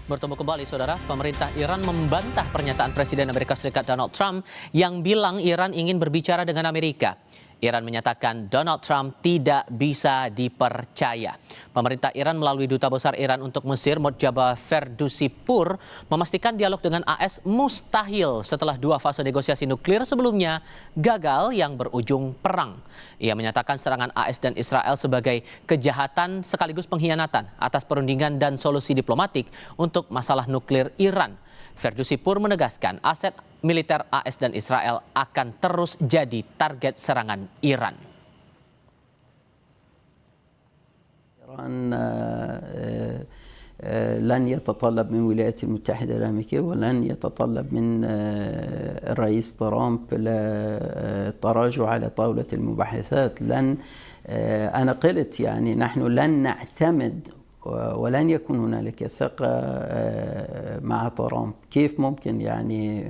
Bertemu kembali, Saudara. Pemerintah Iran membantah pernyataan Presiden Amerika Serikat Donald Trump yang bilang Iran ingin berbicara dengan Amerika. Iran menyatakan Donald Trump tidak bisa dipercaya. Pemerintah Iran melalui Duta Besar Iran untuk Mesir, Mojtaba Ferdusipur, memastikan dialog dengan AS mustahil setelah 2 fase negosiasi nuklir sebelumnya gagal yang berujung perang. Ia menyatakan serangan AS dan Israel sebagai kejahatan sekaligus pengkhianatan atas perundingan dan solusi diplomatik untuk masalah nuklir Iran. Ferdusipur menegaskan aset militer AS dan Israel akan terus jadi target serangan Iran. إيران لن يتطلب من الولايات المتحدة الأمريكية ولن يتطلب من الرئيس ترامب التراجع على طاولة المباحثات. أنا قلت يعني نحن لن نعتمد ولن يكون هنالك ثقة مع ترامب. كيف ممكن يعني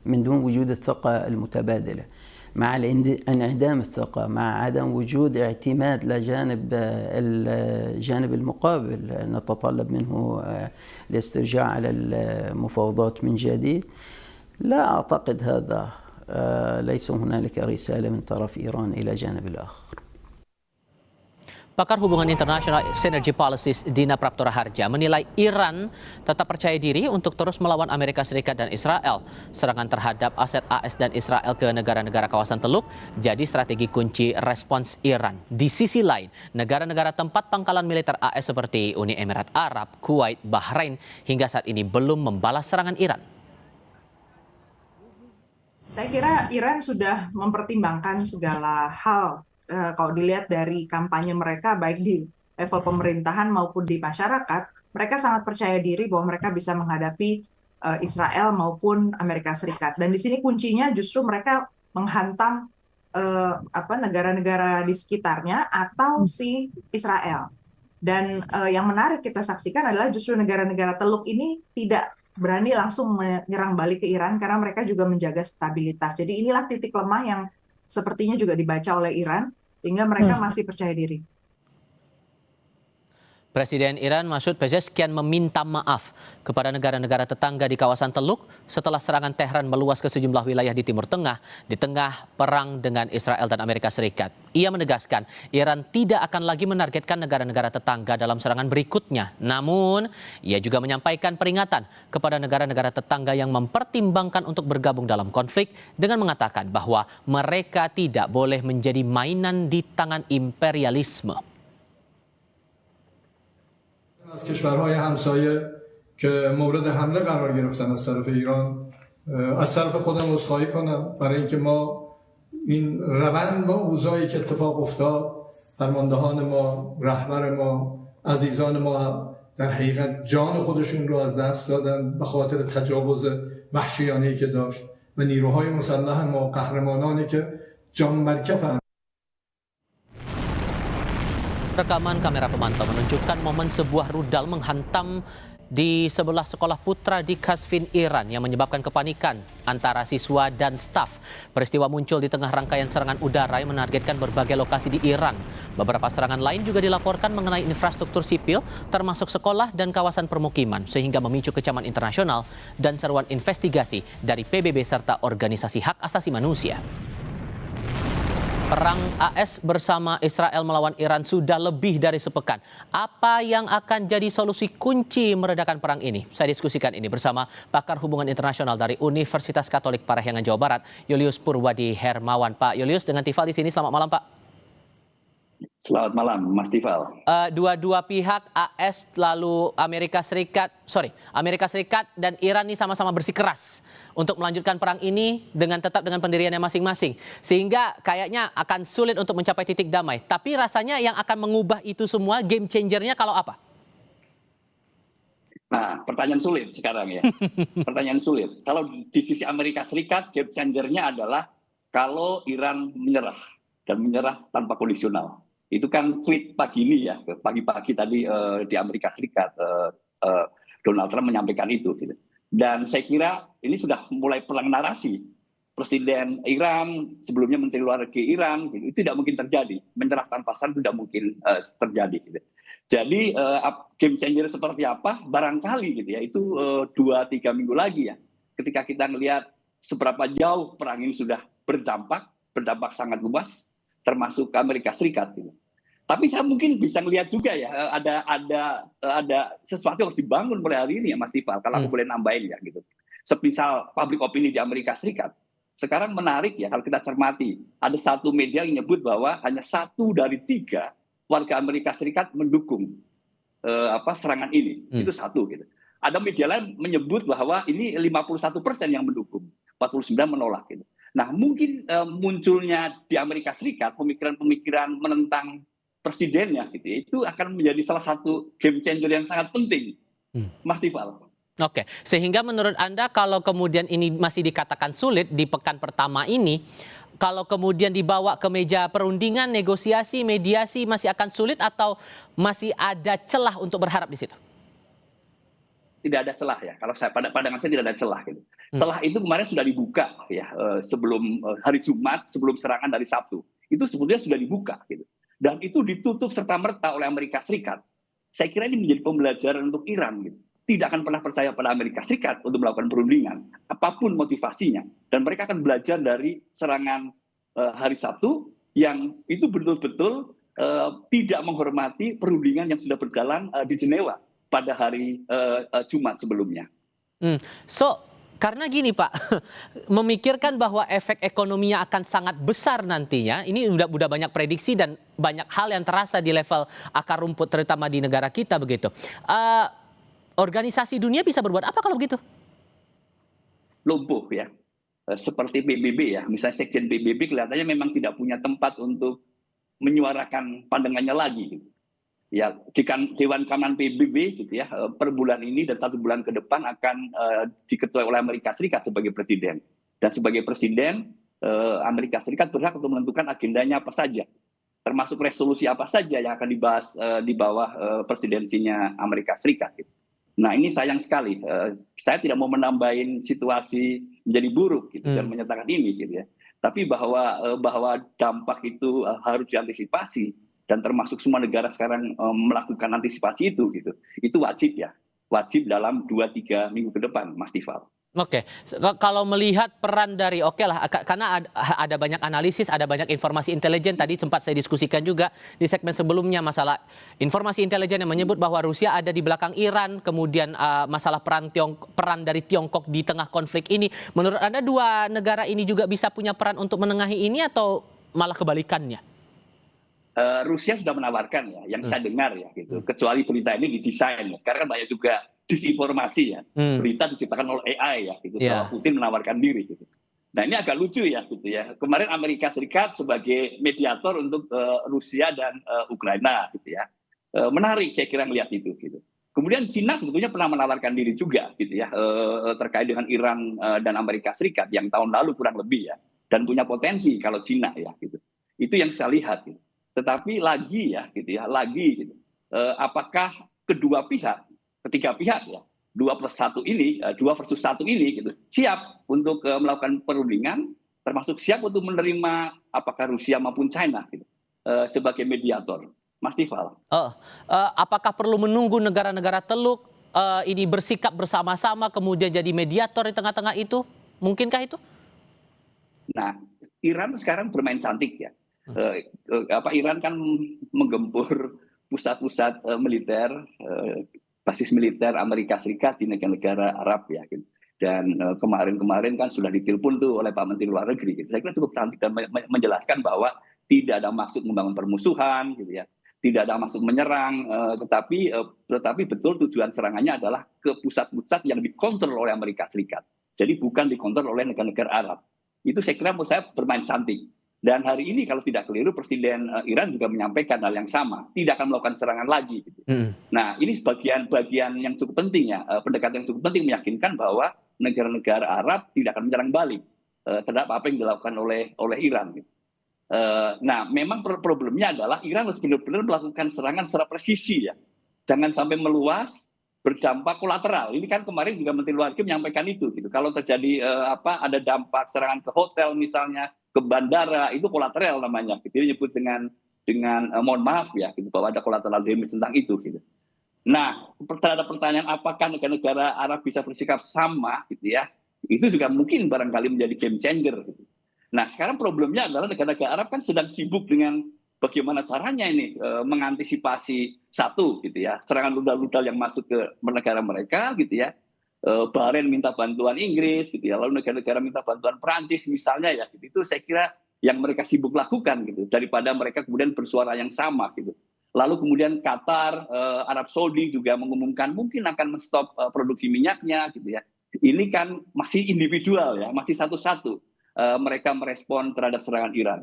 من دون وجود الثقة المتبادلة، مع انعدام الثقة، مع عدم وجود اعتماد لجانب الجانب المقابل نتطلب منه الاسترجاع على المفاوضات من جديد. لا أعتقد هذا. ليس هنالك رسالة من طرف إيران إلى جانب الآخر. Pakar Hubungan Internasional Synergy Policies Dina Praptora Harja menilai Iran tetap percaya diri untuk terus melawan Amerika Serikat dan Israel. Serangan terhadap aset AS dan Israel ke negara-negara kawasan Teluk jadi strategi kunci respons Iran. Di sisi lain, negara-negara tempat pangkalan militer AS seperti Uni Emirat Arab, Kuwait, Bahrain hingga saat ini belum membalas serangan Iran. Saya kira Iran sudah mempertimbangkan segala hal. Kalau dilihat dari kampanye mereka baik di level pemerintahan maupun di masyarakat, mereka sangat percaya diri bahwa mereka bisa menghadapi Israel maupun Amerika Serikat. Dan di sini kuncinya justru mereka menghantam negara-negara di sekitarnya atau si Israel. Dan yang menarik kita saksikan adalah justru negara-negara Teluk ini tidak berani langsung menyerang balik ke Iran karena mereka juga menjaga stabilitas. Jadi inilah titik lemah yang sepertinya juga dibaca oleh Iran, sehingga mereka masih percaya diri. Presiden Iran Masoud Pezeshkian meminta maaf kepada negara-negara tetangga di kawasan Teluk setelah serangan Tehran meluas ke sejumlah wilayah di Timur Tengah di tengah perang dengan Israel dan Amerika Serikat. Ia menegaskan Iran tidak akan lagi menargetkan negara-negara tetangga dalam serangan berikutnya. Namun, ia juga menyampaikan peringatan kepada negara-negara tetangga yang mempertimbangkan untuk bergabung dalam konflik dengan mengatakan bahwa mereka tidak boleh menjadi mainan di tangan imperialisme. از کشورهای همسایه که مورد حمله قرار گرفتن از طرف ایران از طرف خودم عذرخواهی کنم برای اینکه ما این روند با اوضاعی که اتفاق افتاد فرماندهان ما، رهبر ما، عزیزان ما در حقیقت جان خودشون رو از دست دادن به خاطر تجاوز وحشیانه‌ای که داشت و نیروهای مسلح ما قهرمانانی که جان برکفن. Rekaman kamera pemantau menunjukkan momen sebuah rudal menghantam di sebelah sekolah putra di Qazvin, Iran yang menyebabkan kepanikan antara siswa dan staf. Peristiwa muncul di tengah rangkaian serangan udara yang menargetkan berbagai lokasi di Iran. Beberapa serangan lain juga dilaporkan mengenai infrastruktur sipil termasuk sekolah dan kawasan permukiman sehingga memicu kecaman internasional dan seruan investigasi dari PBB serta organisasi hak asasi manusia. Perang AS bersama Israel melawan Iran sudah lebih dari sepekan. Apa yang akan jadi solusi kunci meredakan perang ini? Saya diskusikan ini bersama pakar hubungan internasional dari Universitas Katolik Parahyangan Jawa Barat, Julius Purwadi Hermawan. Pak Julius, dengan Tifal di sini. Selamat malam, Pak. Selamat malam, Mas Tifal. Dua-dua pihak AS lalu Amerika Serikat dan Iran ini sama-sama bersikeras untuk melanjutkan perang ini dengan tetap dengan pendiriannya masing-masing. Sehingga kayaknya akan sulit untuk mencapai titik damai. Tapi rasanya yang akan mengubah itu semua game changernya kalau apa? Nah, pertanyaan sulit sekarang ya. Pertanyaan sulit. Kalau di sisi Amerika Serikat, game changernya adalah kalau Iran menyerah dan menyerah tanpa kondisional. Itu kan tweet pagi ini ya, pagi-pagi tadi di Amerika Serikat Donald Trump menyampaikan itu. Gitu. Dan saya kira ini sudah mulai perang narasi. Presiden Iran, sebelumnya Menteri Luar Negeri Iran, gitu, itu tidak mungkin terjadi. Menyerah tanpa syarat tidak mungkin terjadi. Gitu. Jadi game changer seperti apa? Barangkali gitu ya, itu 2-3 minggu lagi ya. Ketika kita melihat seberapa jauh perang ini sudah berdampak sangat luas, termasuk Amerika Serikat. Gitu. Tapi saya mungkin bisa melihat juga ya, ada sesuatu yang harus dibangun mulai hari ini ya Mas Tifal, kalau aku boleh nambahin ya gitu. Semisal public opinion di Amerika Serikat, sekarang menarik ya kalau kita cermati, ada satu media yang menyebut bahwa hanya 1 dari 3 warga Amerika Serikat mendukung serangan ini. Itu satu gitu. Ada media lain menyebut bahwa ini 51% yang mendukung, 49 menolak gitu. Nah, mungkin munculnya di Amerika Serikat pemikiran-pemikiran menentang presidennya gitu ya, itu akan menjadi salah satu game changer yang sangat penting. Mas Tifal. Oke, sehingga menurut Anda kalau kemudian ini masih dikatakan sulit di pekan pertama ini, kalau kemudian dibawa ke meja perundingan, negosiasi, mediasi masih akan sulit atau masih ada celah untuk berharap di situ? Tidak ada celah ya. Kalau saya pandangan saya tidak ada celah gitu. Celah itu kemarin sudah dibuka ya sebelum hari Jumat, sebelum serangan dari Sabtu. Itu sebetulnya sudah dibuka gitu. Dan itu ditutup serta-merta oleh Amerika Serikat. Saya kira ini menjadi pembelajaran untuk Iran gitu. Tidak akan pernah percaya pada Amerika Serikat untuk melakukan perundingan, apapun motivasinya. Dan mereka akan belajar dari serangan hari Sabtu yang itu betul-betul tidak menghormati perundingan yang sudah berjalan di Jenewa pada hari Jumat sebelumnya. Karena gini Pak, memikirkan bahwa efek ekonominya akan sangat besar nantinya, ini udah banyak prediksi dan banyak hal yang terasa di level akar rumput terutama di negara kita begitu. Organisasi dunia bisa berbuat apa kalau begitu? Lumpuh ya, seperti PBB ya, misalnya Sekjen PBB kelihatannya memang tidak punya tempat untuk menyuarakan pandangannya lagi. Gitu. Ya, Dewan Keamanan PBB gitu ya, per bulan ini dan 1 bulan ke depan akan diketuai oleh Amerika Serikat sebagai presiden. Dan sebagai presiden, Amerika Serikat berhak untuk menentukan agendanya apa saja, termasuk resolusi apa saja yang akan dibahas di bawah presidensinya Amerika Serikat. Gitu. Nah ini sayang sekali, saya tidak mau menambahin situasi menjadi buruk gitu, dan menyatakan ini gitu ya. Tapi bahwa dampak itu harus diantisipasi dan termasuk semua negara sekarang melakukan antisipasi itu gitu. Itu wajib ya, wajib dalam 2-3 minggu ke depan, Mas Tifal. Oke, kalau melihat peran dari karena ada banyak analisis, ada banyak informasi intelijen tadi sempat saya diskusikan juga di segmen sebelumnya masalah informasi intelijen yang menyebut bahwa Rusia ada di belakang Iran, kemudian masalah peran dari Tiongkok di tengah konflik ini. Menurut Anda 2 negara ini juga bisa punya peran untuk menengahi ini atau malah kebalikannya? Rusia sudah menawarkan ya, yang saya dengar ya gitu. Kecuali berita ini didesain ya. Sekarang kan banyak juga disinformasi ya. Berita diciptakan oleh AI ya gitu. Bahwa Putin menawarkan diri gitu. Nah ini agak lucu ya gitu ya. Kemarin Amerika Serikat sebagai mediator untuk Rusia dan Ukraina gitu ya. Menarik saya kira melihat itu gitu. Kemudian Cina sebetulnya pernah menawarkan diri juga gitu ya terkait dengan Iran dan Amerika Serikat yang tahun lalu kurang lebih ya. Dan punya potensi kalau Cina ya gitu. Itu yang saya lihat gitu. Tetapi lagi ya gitu ya, gitu. Apakah kedua pihak, ketiga pihak ya, 2 versus 1 ini gitu, siap untuk melakukan perundingan, termasuk siap untuk menerima apakah Rusia maupun China gitu, sebagai mediator. Mas Tifal. Apakah perlu menunggu negara-negara Teluk ini bersikap bersama-sama kemudian jadi mediator di tengah-tengah itu? Mungkinkah itu? Nah, Iran sekarang bermain cantik ya. Iran kan menggempur pusat-pusat militer, basis militer Amerika Serikat di negara-negara Arab ya gitu. Dan kemarin kan sudah ditelepon tuh oleh Pak Menteri Luar Negeri gitu. Saya kira cukup cantik dan menjelaskan bahwa tidak ada maksud membangun permusuhan gitu ya. Tidak ada maksud menyerang, tetapi betul tujuan serangannya adalah ke pusat-pusat yang dikontrol oleh Amerika Serikat. Jadi bukan dikontrol oleh negara-negara Arab. Itu saya kira menurut saya bermain cantik. Dan hari ini kalau tidak keliru Presiden Iran juga menyampaikan hal yang sama, tidak akan melakukan serangan lagi. Gitu. Nah ini bagian yang cukup penting ya, pendekatan yang cukup penting meyakinkan bahwa negara-negara Arab tidak akan menyerang balik terhadap apa yang dilakukan oleh Iran. Gitu. Nah memang problemnya adalah Iran harus benar-benar melakukan serangan secara presisi ya, jangan sampai meluas berdampak kolateral. Ini kan kemarin juga Menteri Luar Negeri menyampaikan itu. Gitu. Kalau terjadi ada dampak serangan ke hotel misalnya, ke bandara, itu kolateral namanya. Itu disebut dengan dengan mohon maaf ya, gitu, bahwa ada collateral damage tentang itu. Gitu. Nah, terhadap pertanyaan apakah negara-negara Arab bisa bersikap sama, gitu ya, itu juga mungkin barangkali menjadi game changer. Gitu. Nah, sekarang problemnya adalah negara-negara Arab kan sedang sibuk dengan bagaimana caranya ini mengantisipasi satu, gitu ya, serangan rudal-rudal yang masuk ke negara mereka, gitu ya. Bahrain minta bantuan Inggris, gitu ya, lalu negara-negara minta bantuan Perancis misalnya ya, gitu. Itu saya kira yang mereka sibuk lakukan, gitu, daripada mereka kemudian bersuara yang sama, gitu. Lalu kemudian Qatar, Arab Saudi juga mengumumkan mungkin akan menstop produksi minyaknya, gitu ya. Ini kan masih individual ya, masih satu-satu mereka merespon terhadap serangan Iran.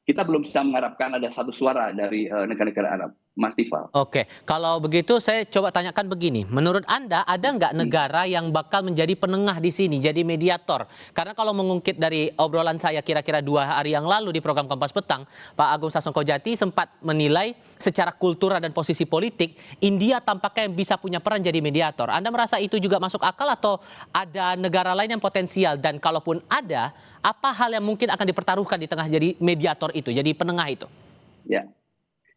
Kita belum bisa mengharapkan ada satu suara dari negara-negara Arab, Mas Tifal. Oke, kalau begitu saya coba tanyakan begini. Menurut Anda ada nggak negara yang bakal menjadi penengah di sini, jadi mediator? Karena kalau mengungkit dari obrolan saya kira-kira 2 hari yang lalu di program Kompas Petang, Pak Agung Sasongkojati sempat menilai secara kultural dan posisi politik, India tampaknya bisa punya peran jadi mediator. Anda merasa itu juga masuk akal atau ada negara lain yang potensial? Dan kalaupun ada, apa hal yang mungkin akan dipertaruhkan di tengah jadi mediator itu, jadi penengah itu?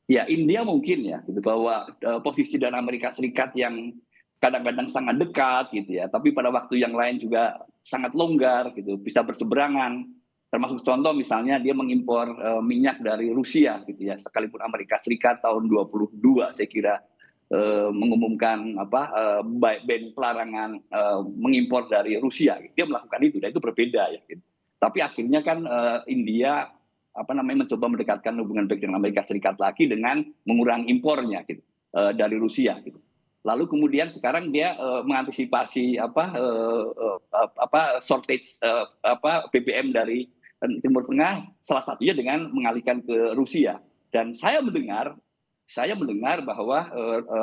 Ya, India mungkin ya, gitu, bahwa posisi dan Amerika Serikat yang kadang-kadang sangat dekat, gitu ya, tapi pada waktu yang lain juga sangat longgar, gitu, bisa berseberangan. Termasuk contoh misalnya dia mengimpor minyak dari Rusia, gitu ya, sekalipun Amerika Serikat tahun 22 saya kira mengumumkan ban pelarangan mengimpor dari Rusia, gitu. Dia melakukan itu, dan itu berbeda ya. Gitu. Tapi akhirnya kan India mencoba mendekatkan hubungan baik dengan Amerika Serikat lagi dengan mengurangi impornya gitu, dari Rusia gitu. Lalu kemudian sekarang dia mengantisipasi shortage BBM dari Timur Tengah, salah satunya dengan mengalihkan ke Rusia. Dan saya mendengar bahwa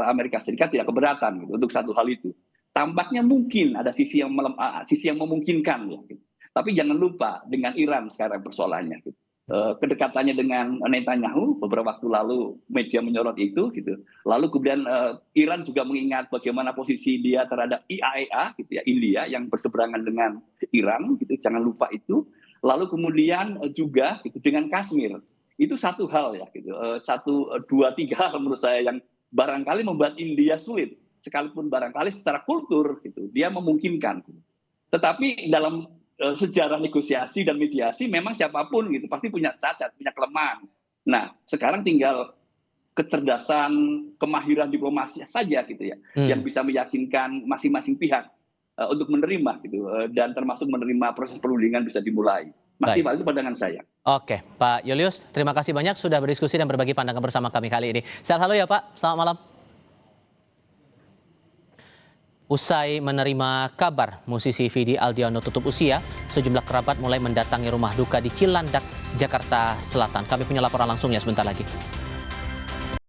Amerika Serikat tidak keberatan gitu, untuk satu hal itu. Tampaknya mungkin ada sisi yang memungkinkan ya. Gitu. Tapi jangan lupa dengan Iran sekarang persoalannya. Gitu. Kedekatannya dengan Netanyahu beberapa waktu lalu media menyorot itu gitu. Lalu kemudian Iran juga mengingat bagaimana posisi dia terhadap IAEA gitu ya, India yang berseberangan dengan Iran gitu, jangan lupa itu. Lalu kemudian juga gitu, dengan Kashmir. Itu satu hal ya gitu. 1, 2, 3 hal menurut saya yang barangkali membuat India sulit, sekalipun barangkali secara kultur gitu dia memungkinkan. Tetapi dalam sejarah negosiasi dan mediasi memang siapapun gitu pasti punya cacat, punya kelemahan. Nah, sekarang tinggal kecerdasan, kemahiran diplomasi saja gitu ya, yang bisa meyakinkan masing-masing pihak untuk menerima gitu, dan termasuk menerima proses perundingan bisa dimulai. Mas Tifal, itu pandangan saya. Oke, Pak Julius, terima kasih banyak sudah berdiskusi dan berbagi pandangan bersama kami kali ini. Sehat selalu ya Pak, selamat malam. Usai menerima kabar musisi Vidi Aldiano tutup usia, sejumlah kerabat mulai mendatangi rumah duka di Cilandak, Jakarta Selatan. Kami punya laporan langsungnya sebentar lagi.